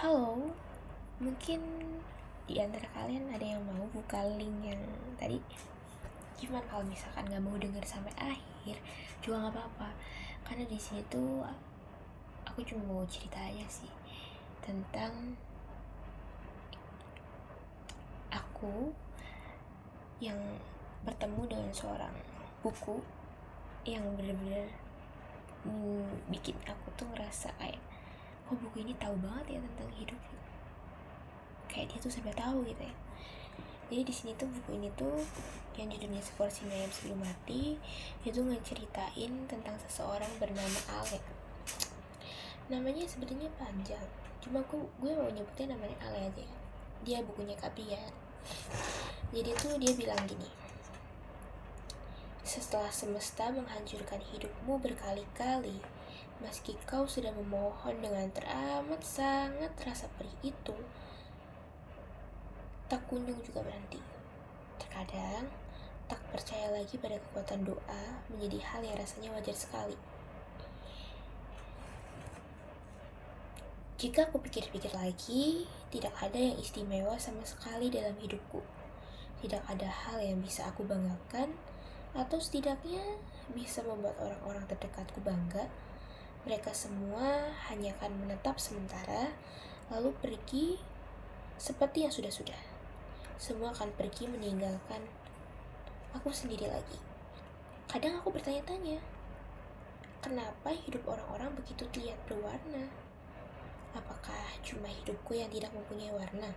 Halo, mungkin di antara kalian ada yang mau buka link yang tadi. Cuman kalau misalkan nggak mau denger sampai akhir juga nggak apa-apa, karena di sini tuh aku cuma mau cerita aja sih tentang aku yang bertemu dengan seorang buku yang bener-bener bikin aku tuh ngerasa kayak, kok buku ini tahu banget ya tentang hidup, kayak dia tuh sampai tahu gitu ya. Jadi di sini tuh buku ini tuh yang judulnya Seporsi Mie Ayam Sebelum Mati, itu ngeceritain tentang seseorang bernama Ale. Namanya sebenarnya panjang, cuma gue mau nyebutnya namanya Ale aja ya. Dia bukunya Kaprian. Jadi tuh dia bilang gini: setelah semesta menghancurkan hidupmu berkali-kali, meski kau sudah memohon dengan teramat sangat, rasa perih itu tak kunjung juga berhenti. Terkadang, tak percaya lagi pada kekuatan doa menjadi hal yang rasanya wajar sekali. Jika aku pikir-pikir lagi, tidak ada yang istimewa sama sekali dalam hidupku. Tidak ada hal yang bisa aku banggakan, atau setidaknya bisa membuat orang-orang terdekatku bangga. Mereka semua hanya akan menetap sementara, lalu pergi seperti yang sudah-sudah. Semua akan pergi meninggalkan aku sendiri lagi. Kadang aku bertanya-tanya, kenapa hidup orang-orang begitu terlihat berwarna? Apakah cuma hidupku yang tidak mempunyai warna?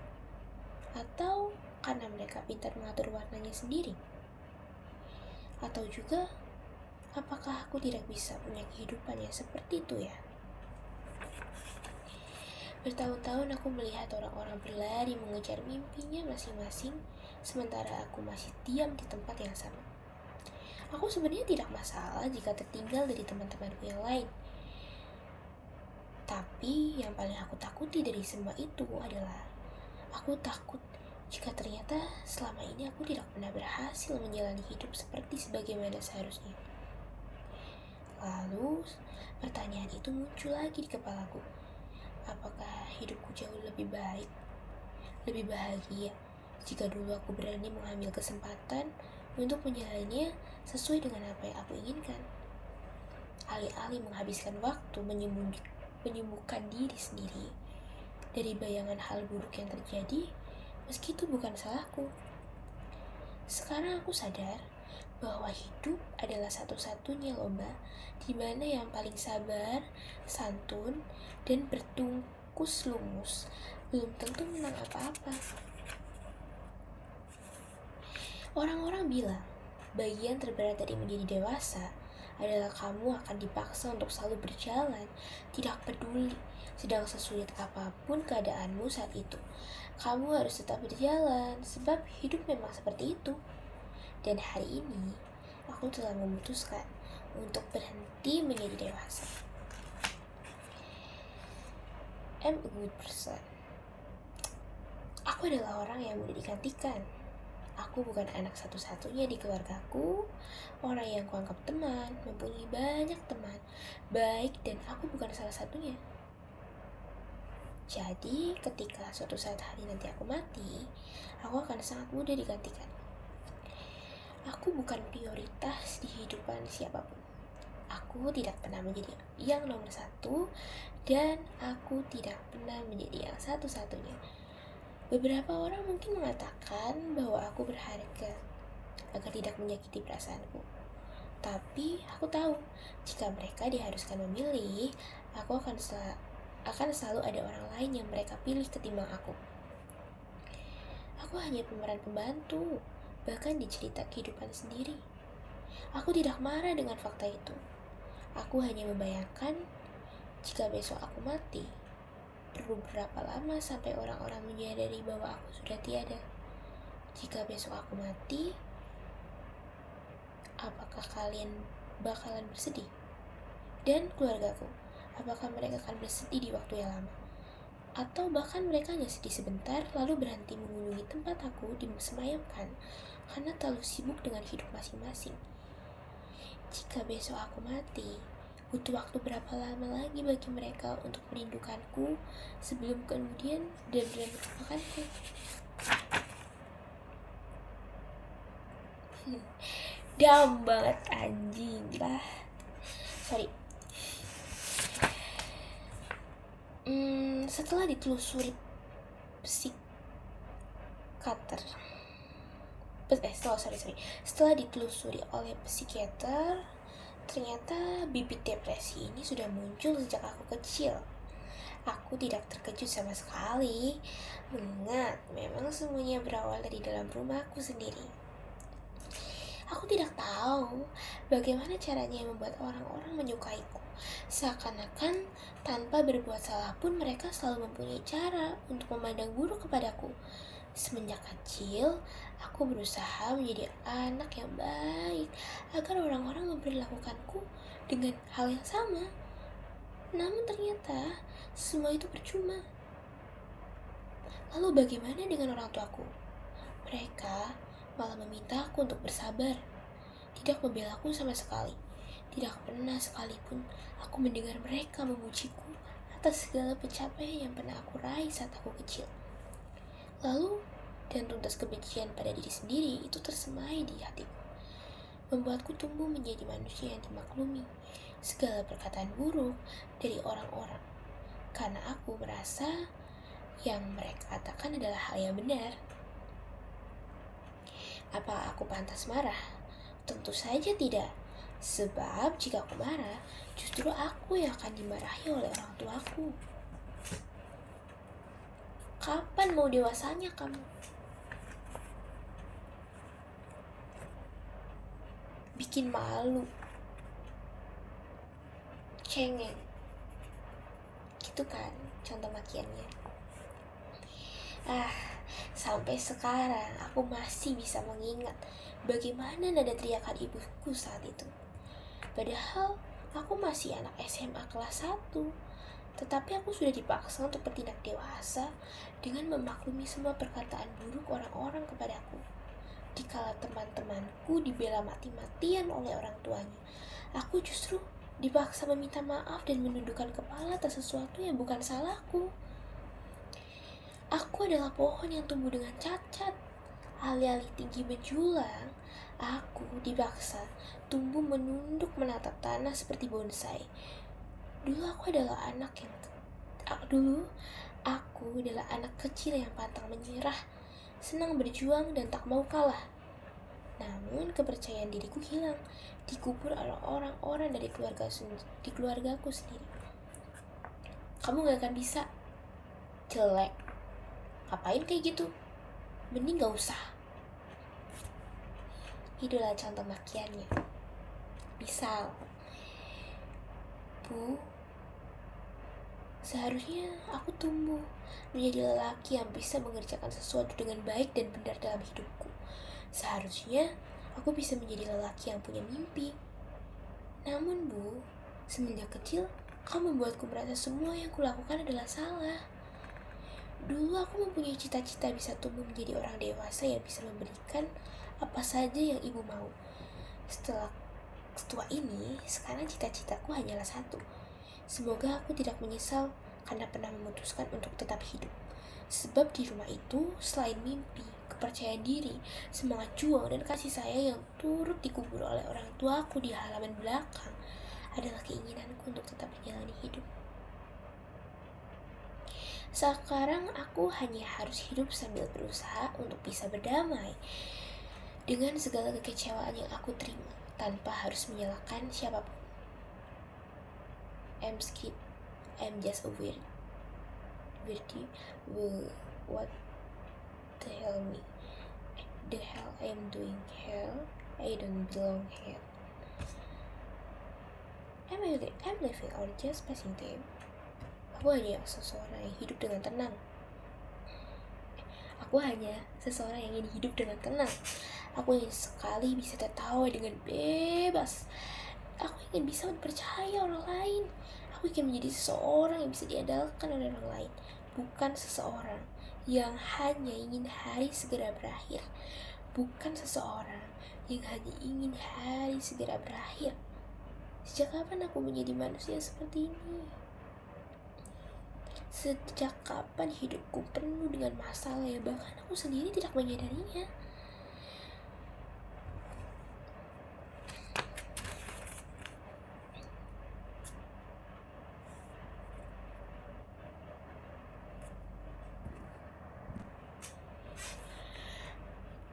Atau karena mereka pintar mengatur warnanya sendiri? Atau juga, apakah aku tidak bisa punya kehidupan yang seperti itu ya? Bertahun-tahun aku melihat orang-orang berlari mengejar mimpinya masing-masing, sementara aku masih diam di tempat yang sama. Aku sebenarnya tidak masalah jika tertinggal dari teman-temanku yang lain. Tapi yang paling aku takuti dari semua itu adalah aku takut jika ternyata selama ini aku tidak pernah berhasil menjalani hidup seperti sebagaimana seharusnya. Lalu pertanyaan itu muncul lagi di kepalaku. Apakah hidupku jauh lebih baik, lebih bahagia jika dulu aku berani mengambil kesempatan untuk menjalaninya sesuai dengan apa yang aku inginkan, alih-alih menghabiskan waktu menyembuhkan diri sendiri dari bayangan hal buruk yang terjadi, meski itu bukan salahku. Sekarang aku sadar bahwa hidup adalah satu-satunya lomba di mana yang paling sabar, santun, dan bertungkus lumus belum tentu menang apa-apa. Orang-orang bilang, bagian terberat dari menjadi dewasa adalah kamu akan dipaksa untuk selalu berjalan, tidak peduli sedang sesulit apapun keadaanmu saat itu. Kamu harus tetap berjalan, sebab hidup memang seperti itu. Dan hari ini, aku telah memutuskan untuk berhenti menjadi dewasa. I'm a good person. Aku adalah orang yang mudah digantikan. Aku bukan anak satu-satunya di keluargaku, orang yang kuanggap teman, mempunyai banyak teman, baik, dan aku bukan salah satunya. Jadi, ketika suatu saat hari nanti aku mati, aku akan sangat mudah digantikan. Aku bukan prioritas di kehidupan siapapun. Aku tidak pernah menjadi yang nomor satu, dan aku tidak pernah menjadi yang satu-satunya. Beberapa orang mungkin mengatakan bahwa aku berharga agar tidak menyakiti perasaanku. Tapi aku tahu, jika mereka diharuskan memilih, aku akan selalu ada orang lain yang mereka pilih ketimbang aku. Aku hanya pemeran pembantu, bahkan di cerita kehidupan sendiri. Aku tidak marah dengan fakta itu. Aku hanya membayangkan jika besok aku mati, perlu berapa lama sampai orang-orang menyadari bahwa aku sudah tiada. Jika besok aku mati, apakah kalian bakalan bersedih? Dan keluargaku, apakah mereka akan bersedih di waktu yang lama? Atau bahkan mereka hanya sedih sebentar lalu berhenti mengunjungi tempat aku disemayamkan karena terlalu sibuk dengan hidup masing-masing. Jika besok aku mati, Butuh waktu berapa lama lagi bagi mereka untuk merindukanku sebelum kemudian benar-benar melupakanku? Dam banget anjing lah. Sorry. Setelah ditelusuri psikiater, setelah ditelusuri oleh psikiater, ternyata bibit depresi ini sudah muncul sejak aku kecil. Aku tidak terkejut sama sekali, mengingat memang semuanya berawal dari dalam rumahku sendiri. Aku tidak tahu bagaimana caranya membuat orang-orang menyukaiku. Seakan-akan tanpa berbuat salah pun mereka selalu mempunyai cara untuk memandang buruk kepadaku. Semenjak kecil, aku berusaha menjadi anak yang baik agar orang-orang memperlakukanku dengan hal yang sama. Namun ternyata semua itu percuma. Lalu bagaimana dengan orang tuaku? Mereka malah meminta aku untuk bersabar, tidak membelaku sama sekali. Tidak pernah sekalipun aku mendengar mereka memujiku atas segala pencapaian yang pernah aku raih saat aku kecil. Lalu, dan tuntas kebencian pada diri sendiri itu tersemai di hatiku, membuatku tumbuh menjadi manusia yang dimaklumi segala perkataan buruk dari orang-orang, karena aku merasa yang mereka katakan adalah hal yang benar. Apa aku pantas marah? Tentu saja tidak. Sebab jika aku marah, justru aku yang akan dimarahi oleh orang tuaku. Kapan mau dewasanya kamu? Bikin malu. Cengeng. Gitu kan contoh makiannya. Sampai sekarang aku masih bisa mengingat bagaimana nada teriakan ibuku saat itu. Padahal aku masih anak SMA kelas 1, tetapi aku sudah dipaksa untuk bertindak dewasa dengan memaklumi semua perkataan buruk orang-orang kepadaku. Dikala teman-temanku dibela mati-matian oleh orang tuanya, aku justru dipaksa meminta maaf dan menundukkan kepala atas sesuatu yang bukan salahku. Aku adalah pohon yang tumbuh dengan cacat. Alih-alih tinggi menjulang, aku dipaksa tumbuh menunduk menatap tanah seperti bonsai. Dulu aku adalah anak kecil yang pantang menyerah, senang berjuang dan tak mau kalah. Namun kepercayaan diriku hilang, dikubur oleh orang-orang dari keluargaku sendiri. Kamu gak akan bisa. Jelek. Ngapain kayak gitu? Mending gak usah. Itulah contoh makiannya. Misal, Bu, seharusnya aku tumbuh menjadi lelaki yang bisa mengerjakan sesuatu dengan baik dan benar dalam hidupku. Seharusnya aku bisa menjadi lelaki yang punya mimpi. Namun Bu, semenjak kecil kamu membuatku merasa semua yang kulakukan adalah salah. Dulu aku mempunyai cita-cita bisa tumbuh menjadi orang dewasa yang bisa memberikan apa saja yang ibu mau. Setelah tua ini, sekarang cita-citaku hanyalah satu. Semoga aku tidak menyesal karena pernah memutuskan untuk tetap hidup. Sebab di rumah itu, selain mimpi, kepercayaan diri, semangat juang, dan kasih sayang yang turut dikubur oleh orang tuaku di halaman belakang adalah keinginanku untuk tetap menjalani hidup. Sekarang aku hanya harus hidup sambil berusaha untuk bisa berdamai dengan segala kekecewaan yang aku terima tanpa harus menyalahkan siapapun. I'm just a weirdy. What the hell I'm doing here? I don't belong here. I'm living or just passing time. Aku hanya seseorang yang hidup dengan tenang. Aku ingin sekali bisa tertawa dengan bebas. Aku ingin bisa mempercayai orang lain. Aku ingin menjadi seseorang yang bisa diandalkan oleh orang lain, bukan seseorang yang hanya ingin hari segera berakhir. Sejak kapan aku menjadi manusia seperti ini? Sejak kapan hidupku penuh dengan masalah ya bahkan aku sendiri tidak menyadarinya?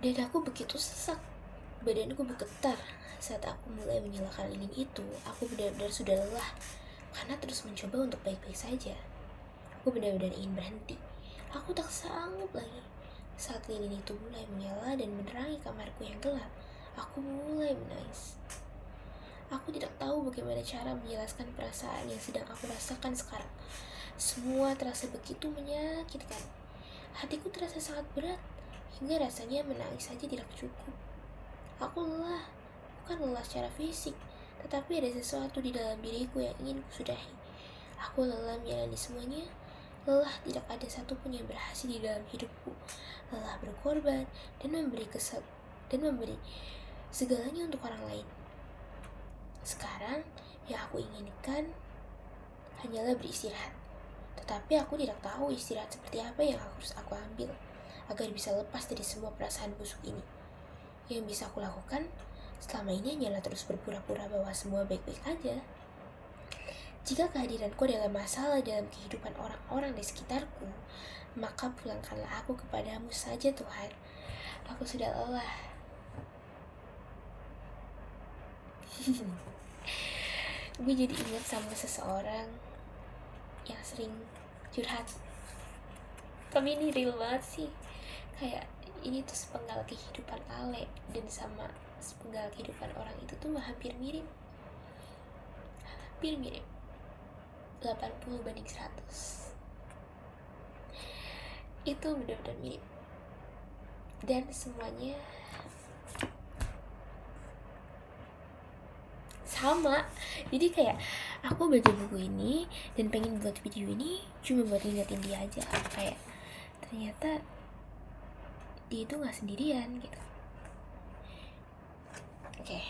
Dadaku begitu sesak, badanku bergetar saat aku mulai menyalakan lilin itu. Aku benar-benar sudah lelah karena terus mencoba untuk baik-baik saja. Aku benar-benar ingin berhenti. Aku tak sanggup lagi. Saat lilin itu mulai menyala dan menerangi kamarku yang gelap, aku mulai menangis. Aku tidak tahu bagaimana cara menjelaskan perasaan yang sedang aku rasakan sekarang. Semua terasa begitu menyakitkan. Hatiku terasa sangat berat, hingga rasanya menangis saja tidak cukup. Aku lelah, bukan lelah secara fisik, tetapi ada sesuatu di dalam diriku yang ingin kusudahi. Aku lelah menjalani semuanya, lelah tidak ada satupun yang berhasil di dalam hidupku, lelah berkorban dan memberi segalanya untuk orang lain. Sekarang yang aku inginkan hanyalah beristirahat. Tetapi aku tidak tahu istirahat seperti apa yang harus aku ambil agar bisa lepas dari semua perasaan busuk ini. Yang bisa aku lakukan selama ini hanyalah terus berpura-pura bahwa semua baik-baik aja. Jika kehadiranku adalah masalah dalam kehidupan orang-orang di sekitarku, maka pulangkanlah aku kepadamu saja Tuhan. Aku sudah lelah. Gue jadi ingat sama seseorang yang sering curhat. Tapi ini real banget sih. Kayak ini tuh sepenggal kehidupan Ale dan sama sepenggal kehidupan orang itu tuh hampir mirip. 80/100. Itu benar-benar mirip. Dan semuanya sama. Jadi kayak aku baca buku ini dan pengen buat video ini cuma buat ingetin dia aja. Kayak ternyata dia itu gak sendirian gitu. Oke.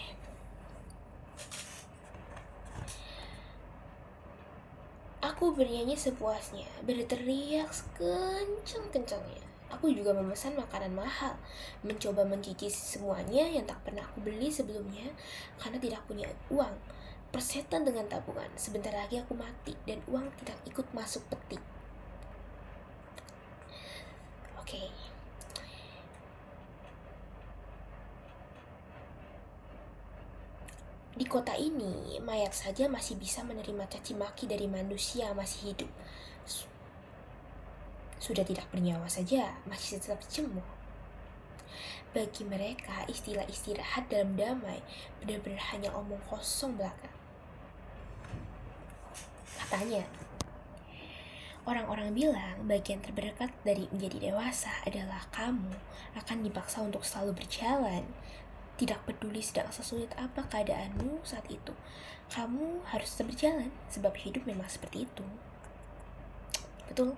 Aku bernyanyi sepuasnya, berteriak sekencang-kencangnya. Aku juga memesan makanan mahal, mencoba mencicipi semuanya yang tak pernah aku beli sebelumnya karena tidak punya uang. Persetan dengan tabungan, sebentar lagi aku mati dan uang tidak ikut masuk peti. Oke. Di kota ini, mayat saja masih bisa menerima caci maki dari manusia yang masih hidup. Sudah tidak bernyawa saja, masih tetap cemooh. Bagi mereka, istilah istirahat dalam damai benar-benar hanya omong kosong belaka. Katanya, orang-orang bilang bagian terdekat dari menjadi dewasa adalah kamu akan dipaksa untuk selalu berjalan. Tidak peduli sedang sesulit apa keadaanmu saat itu, kamu harus tetap berjalan sebab hidup memang seperti itu. Betul,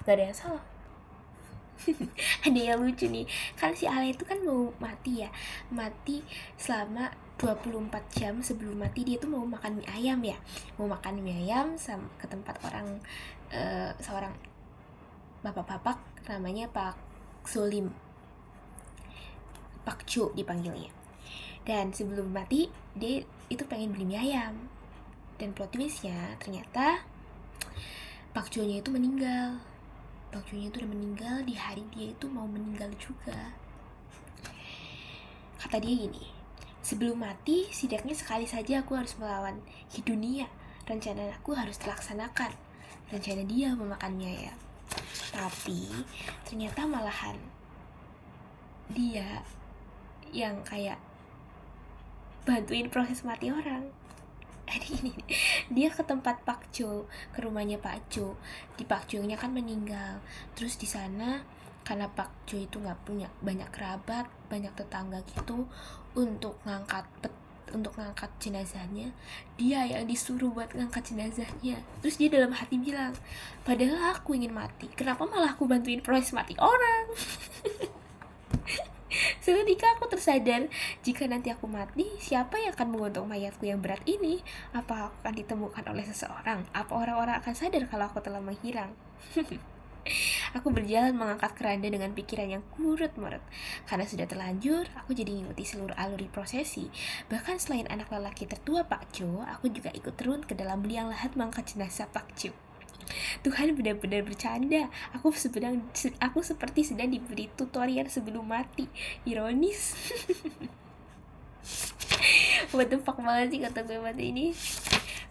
gak ada yang salah. Ada yang lucu nih, kan si Ale itu kan mau mati ya, mati selama 24 jam sebelum mati dia tuh mau makan mie ayam ya, mau makan mie ayam ke tempat orang, seorang bapak-bapak namanya Pak Zolim, Pak Jo dipanggilnya. Dan sebelum mati dia itu pengen beli mie ayam, dan plot twistnya ternyata Pak Jo nya itu meninggal. Pak Jo nya itu udah meninggal di hari dia itu mau meninggal juga. Kata dia gini, sebelum mati setidaknya sekali saja aku harus melawan dunia. Rencana aku harus terlaksanakan. Rencana dia memakan mie ayam. Tapi ternyata malahan dia yang kayak bantuin proses mati orang. Ini dia ke tempat Pak Jo, ke rumahnya Pak Jo. Di Pak Jo nya kan meninggal. Terus di sana karena Pak Jo itu nggak punya banyak kerabat, banyak tetangga gitu untuk ngangkat jenazahnya, dia yang disuruh buat ngangkat jenazahnya. Terus dia dalam hati bilang, padahal aku ingin mati, kenapa malah aku bantuin proses mati orang? Seketika aku tersadar, jika nanti aku mati, siapa yang akan menggontok mayatku yang berat ini? Apa aku akan ditemukan oleh seseorang? Apa orang-orang akan sadar kalau aku telah menghilang? Aku berjalan mengangkat keranda dengan pikiran yang kurut-merut. Karena sudah terlanjur, aku jadi mengikuti seluruh aluri prosesi. Bahkan selain anak lelaki tertua Pak Jo, aku juga ikut turun ke dalam liang lahat mengangkat jenazah Pak Jo. Tuhan benar-benar bercanda. Aku seperti sedang diberi tutorial sebelum mati. Ironis. What the fuck banget sih kata gue mati ini.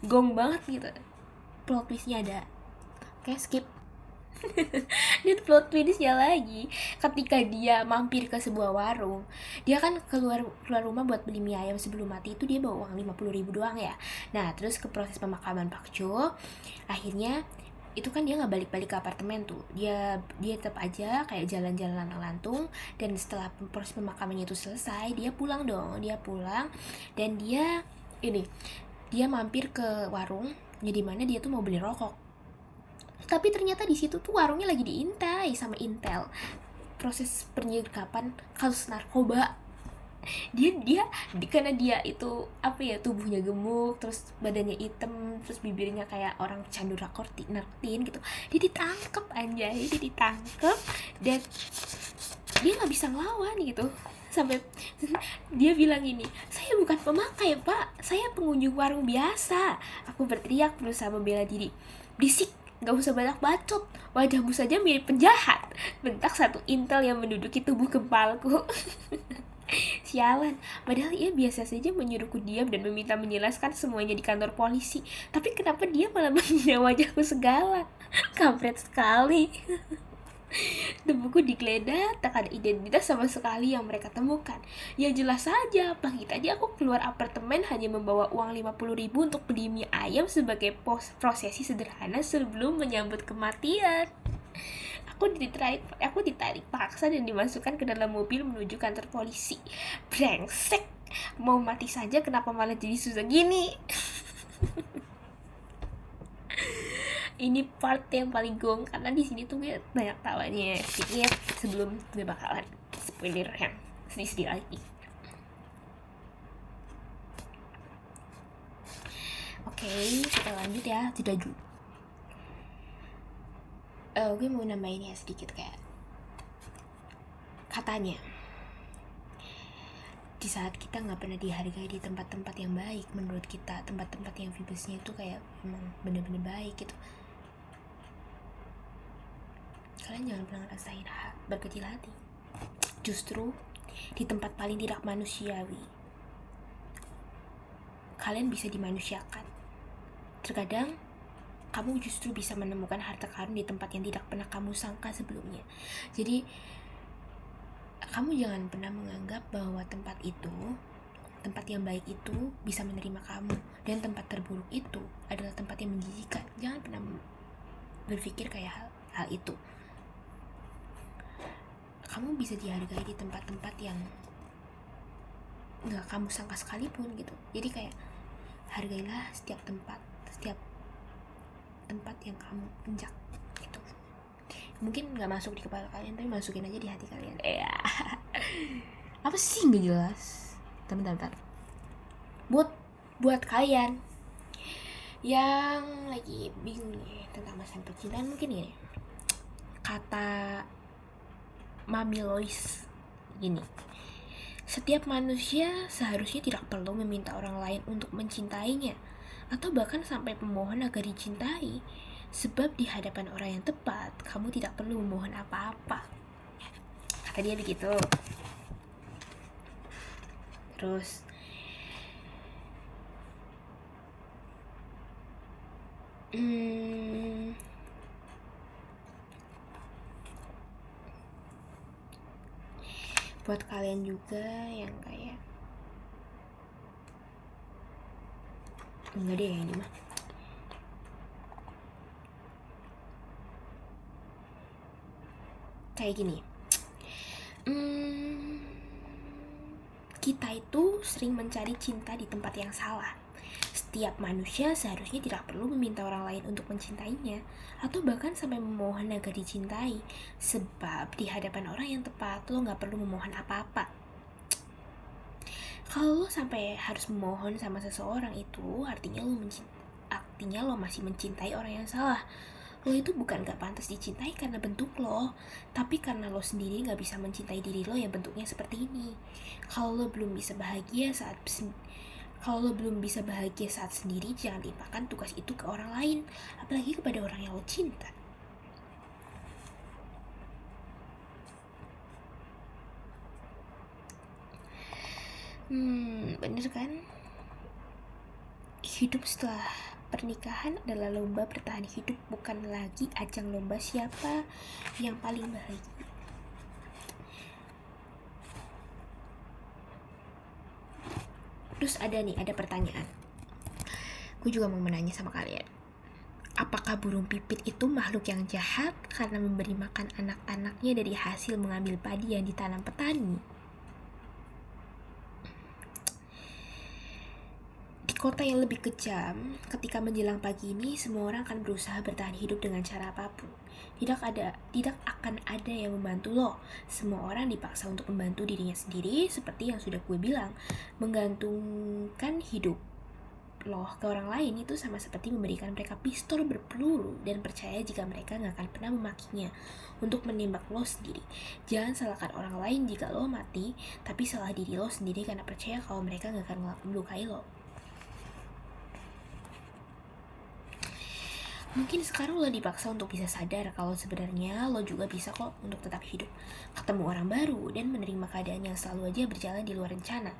Gong banget gitu. Plot twistnya ada. Kayak skip. Dan plot twistnya lagi, ketika dia mampir ke sebuah warung, dia kan keluar rumah buat beli mie ayam. Sebelum mati itu dia bawa uang 50.000 doang ya. Nah terus ke proses pemakaman Pak Jo, akhirnya itu kan dia nggak balik-balik ke apartemen tuh, dia tetap aja kayak jalan-jalan lantung. Dan setelah proses pemakamannya itu selesai, dia pulang dan dia mampir ke warung ya, dimana dia tuh mau beli rokok. Tapi ternyata di situ tuh warungnya lagi diintai sama Intel. Proses penyergapan kasus narkoba. Karena dia itu tubuhnya gemuk, terus badannya hitam, terus bibirnya kayak orang candu narkotin gitu. Dia ditangkap dan dia nggak bisa ngelawan gitu. Sampai dia bilang gini, saya bukan pemakai Pak, saya pengunjung warung biasa. Aku berteriak berusaha membela diri. Berisik, gak usah banyak bacot, wajahmu saja mirip penjahat, bentak satu Intel yang menduduki tubuh kepalku. Sialan, padahal ia biasa saja menyuruhku diam dan meminta menjelaskan semuanya di kantor polisi. Tapi kenapa dia malah menghina wajahku segala? Kampret sekali. Tubuhku digeledah, tak ada identitas sama sekali yang mereka temukan. Ya jelas saja, pagi tadi aku keluar apartemen hanya membawa uang 50.000 untuk beli mie ayam sebagai prosesi sederhana sebelum menyambut kematian. Aku ditarik paksa dan dimasukkan ke dalam mobil menuju kantor polisi. Brengsek, mau mati saja kenapa malah jadi susah gini? Ini part yang paling gong karena di sini tuh gue banyak tawanya. Jadi sebelum gue bakalan spoiler yang sedih-sedih lagi. Oke, kita lanjut ya. Gue mau nambahin ya sedikit kayak katanya, di saat kita nggak pernah dihargai di tempat-tempat yang baik menurut kita, tempat-tempat yang vibesnya itu kayak emang bener-bener baik gitu, kalian jangan pernah ngerasain berkecil hati. Justru di tempat paling tidak manusiawi kalian bisa dimanusiakan. Terkadang kamu justru bisa menemukan harta karun di tempat yang tidak pernah kamu sangka sebelumnya. Jadi kamu jangan pernah menganggap bahwa tempat yang baik itu bisa menerima kamu, dan tempat terburuk itu adalah tempat yang menjijikan. Jangan pernah berpikir kayak hal itu. Kamu bisa dihargai di tempat-tempat yang gak kamu sangka sekalipun gitu. Jadi kayak hargailah setiap tempat yang kamu injak gitu. Mungkin gak masuk di kepala kalian, tapi masukin aja di hati kalian. Apa sih gak jelas? Bentar. Buat kalian yang lagi bingung nih tentang masalah percintaan, mungkin gini, kata Mami Lois gini: setiap manusia seharusnya tidak perlu meminta orang lain untuk mencintainya, atau bahkan sampai memohon agar dicintai. Sebab di hadapan orang yang tepat, kamu tidak perlu memohon apa-apa. Kata dia begitu. Terus buat kalian juga yang kayak enggak deh ini mah, kayak gini, kita itu sering mencari cinta di tempat yang salah. Setiap manusia seharusnya tidak perlu meminta orang lain untuk mencintainya, atau bahkan sampai memohon agar dicintai. Sebab di hadapan orang yang tepat, lo gak perlu memohon apa-apa. Kalau lo sampai harus memohon sama seseorang itu, artinya lo masih mencintai orang yang salah. Lo itu bukan gak pantas dicintai karena bentuk lo, tapi karena lo sendiri gak bisa mencintai diri lo yang bentuknya seperti ini. Kalau lo belum bisa bahagia saat sendiri, jangan limpahkan tugas itu ke orang lain, apalagi kepada orang yang lo cinta. Bener kan? Hidup setelah pernikahan adalah lomba bertahan hidup, bukan lagi ajang lomba siapa yang paling bahagia. Terus ada pertanyaan. Gue juga mau menanya sama kalian. Apakah burung pipit itu makhluk yang jahat karena memberi makan anak-anaknya dari hasil mengambil padi yang ditanam petani? Di kota yang lebih kejam, ketika menjelang pagi ini, semua orang akan berusaha bertahan hidup dengan cara apapun. Tidak akan ada yang membantu lo. Semua orang dipaksa untuk membantu dirinya sendiri, seperti yang sudah gue bilang. Menggantungkan hidup lo ke orang lain itu sama seperti memberikan mereka pistol berpeluru dan percaya jika mereka gak akan pernah memakinya untuk menembak lo sendiri. Jangan salahkan orang lain jika lo mati, tapi salah diri lo sendiri karena percaya kalau mereka gak akan melukai lo. Mungkin sekarang lo dipaksa untuk bisa sadar kalau sebenarnya lo juga bisa kok untuk tetap hidup, ketemu orang baru, dan menerima keadaan yang selalu aja berjalan di luar rencana.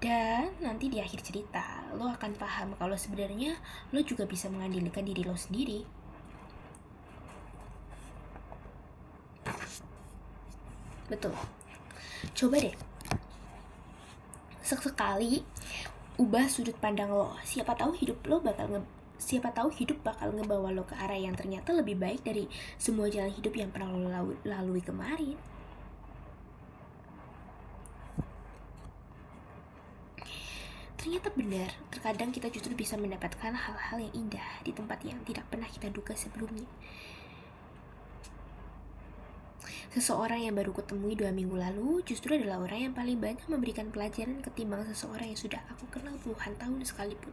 Dan nanti di akhir cerita, lo akan paham kalau sebenarnya lo juga bisa mengandalkan diri lo sendiri. Betul. Coba deh, sekali ubah sudut pandang lo. Siapa tahu hidup bakal ngebawa lo ke arah yang ternyata lebih baik dari semua jalan hidup yang pernah lo lalui kemarin. Ternyata benar, terkadang kita justru bisa mendapatkan hal-hal yang indah di tempat yang tidak pernah kita duga sebelumnya. Seseorang yang baru kutemui 2 minggu lalu justru adalah orang yang paling banyak memberikan pelajaran ketimbang seseorang yang sudah aku kenal puluhan tahun sekalipun.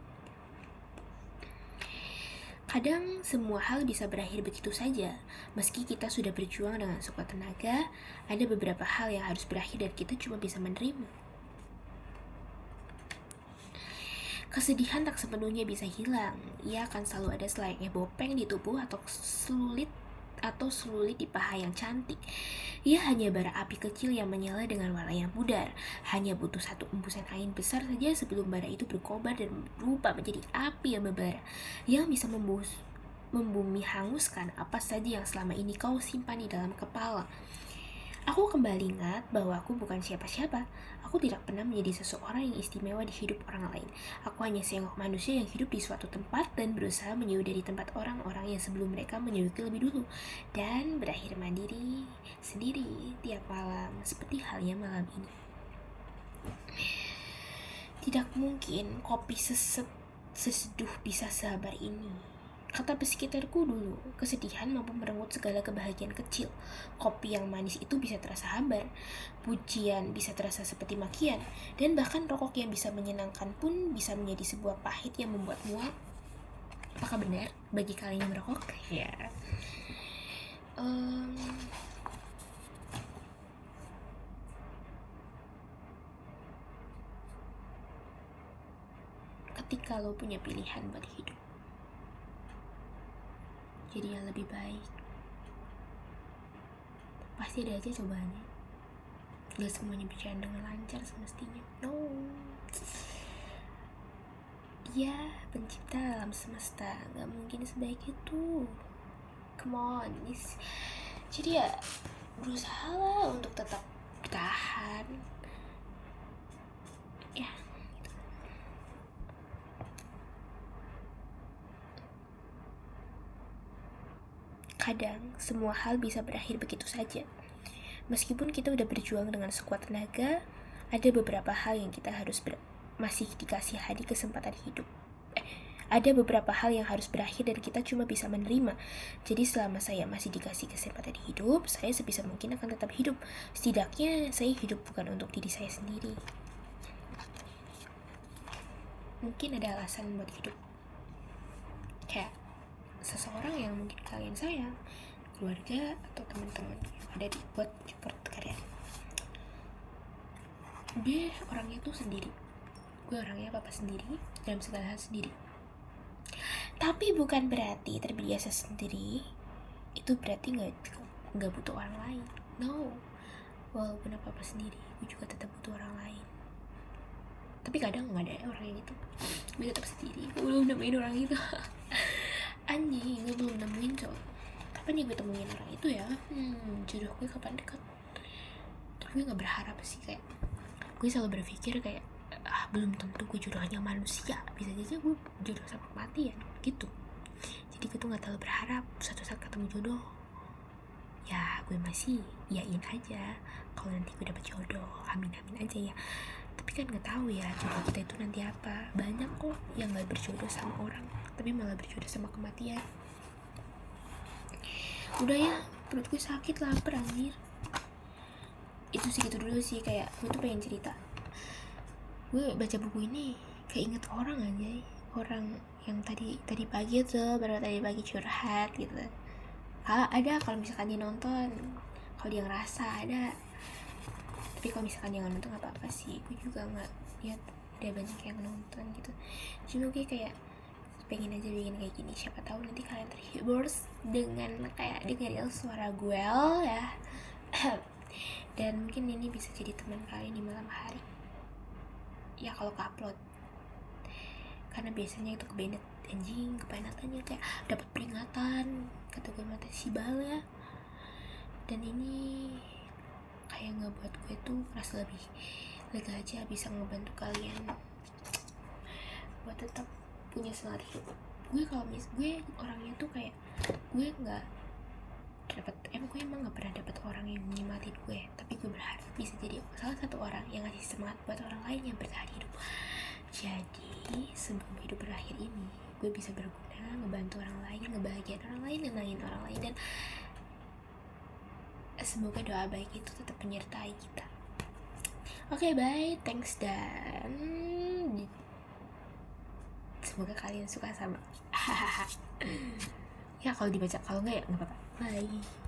Kadang semua hal bisa berakhir begitu saja. Meski kita sudah berjuang dengan sekuat tenaga, ada beberapa hal yang harus berakhir dan kita cuma bisa menerima. Kesedihan tak sepenuhnya bisa hilang. Ia akan selalu ada selayaknya bopeng di tubuh atau selulit di paha yang cantik. Ia hanya bara api kecil yang menyala dengan warna yang pudar. Hanya butuh satu embusan angin besar saja sebelum bara itu berkobar dan berubah menjadi api yang membara, yang bisa membumi hanguskan apa saja yang selama ini kau simpan di dalam kepala. Aku kembali ingat bahwa aku bukan siapa-siapa. Aku tidak pernah menjadi seseorang yang istimewa di hidup orang lain. Aku hanya seengok manusia yang hidup di suatu tempat dan berusaha menjauh dari tempat orang-orang yang sebelum mereka menjauhi lebih dulu, dan berakhir mandiri sendiri tiap malam, seperti halnya malam ini. Tidak mungkin kopi seseduh bisa sabar ini. Kata psikiaterku dulu, kesedihan mampu merenggut segala kebahagiaan kecil. Kopi yang manis itu bisa terasa hambar, pujian bisa terasa seperti makian, dan bahkan rokok yang bisa menyenangkan pun bisa menjadi sebuah pahit yang membuat muak. Apakah benar bagi kalian yang merokok? Ya. Ketika lo punya pilihan buat hidup jadi yang lebih baik, pasti ada aja cobaannya. Gak semuanya berjalan dengan lancar semestinya. No. Dia pencipta alam semesta, gak mungkin sebaik itu. Come on. Jadi ya berusaha lah untuk tetap bertahan. Ya. Kadang semua hal bisa berakhir begitu saja. Meskipun kita udah berjuang dengan sekuat tenaga, ada beberapa hal yang kita harus masih dikasih kesempatan hidup. Ada beberapa hal yang harus berakhir dan kita cuma bisa menerima. Jadi selama saya masih dikasih kesempatan hidup, saya sebisa mungkin akan tetap hidup. Setidaknya saya hidup bukan untuk diri saya sendiri. Mungkin ada alasan buat hidup, kayak seseorang yang mungkin kalian sayang, keluarga atau teman-teman yang ada di buat support kalian. Dia orangnya tuh sendiri, gue orangnya apa sendiri, dalam segala hal sendiri. Tapi bukan berarti terbiasa sendiri itu berarti nggak butuh orang lain. No, walaupun apa sendiri, gue juga tetap butuh orang lain. Tapi kadang nggak ada orang yang gitu, gue tetap sendiri. Gue belum nemuin orang itu. Anjing, gue belum nemuin cowok. Kapan ya gue temuin orang itu ya? Jodoh gue kapan dekat? Tapi gue nggak berharap sih, kayak gue selalu berpikir kayak belum tentu gue jodohnya manusia, bisa aja gue jodoh sama kematian gitu. Jadi gue tuh nggak terlalu berharap suatu saat ketemu jodoh. Ya gue masih yain aja kalau nanti gue dapet jodoh, amin aja ya. Tapi kan nggak tahu ya jodoh kita itu nanti apa. Banyak kok yang nggak berjodoh sama orang tapi malah berjodoh sama kematian. Udah ya, perut gue sakit, lapar anjir. Itu sih gitu dulu sih, kayak gue tuh pengen cerita. Gue baca buku ini kayak inget orang aja, orang yang tadi pagi tuh, baru tadi pagi curhat gitu. Ada kalau misalkan dia nonton, kalau dia ngerasa ada. Tapi kalau misalkan dia nggak nonton nggak apa-apa sih, gue juga nggak lihat ada banyak yang nonton gitu. Cuma gue kayak pengen aja bikin kayak gini, siapa tahu nanti kalian terhibur dengan kayak dengerin suara gue ya. Dan mungkin ini bisa jadi teman kalian di malam hari ya kalau upload, karena biasanya itu kebenet anjing, kebenetannya kayak dapat peringatan kata gue mata sibal ya. Dan ini kayak ngebuat gue tuh merasa lebih lega aja, bisa ngebantu kalian buat tetap punya semangat hidup. Gue kalau gue orangnya tuh kayak gue nggak dapat, gue emang nggak pernah dapat orang yang menyemangatin gue, tapi gue berharap bisa jadi salah satu orang yang ngasih semangat buat orang lain yang bertahan hidup. Jadi sebelum hidup berakhir ini, gue bisa berguna, ngebantu orang lain, ngebahagiain orang lain, nenangin orang lain, dan semoga doa baik itu tetap menyertai kita. Oke, bye, thanks, dan semoga kalian suka sama ya kalau dibaca, kalau enggak ya nggak apa-apa. Bye.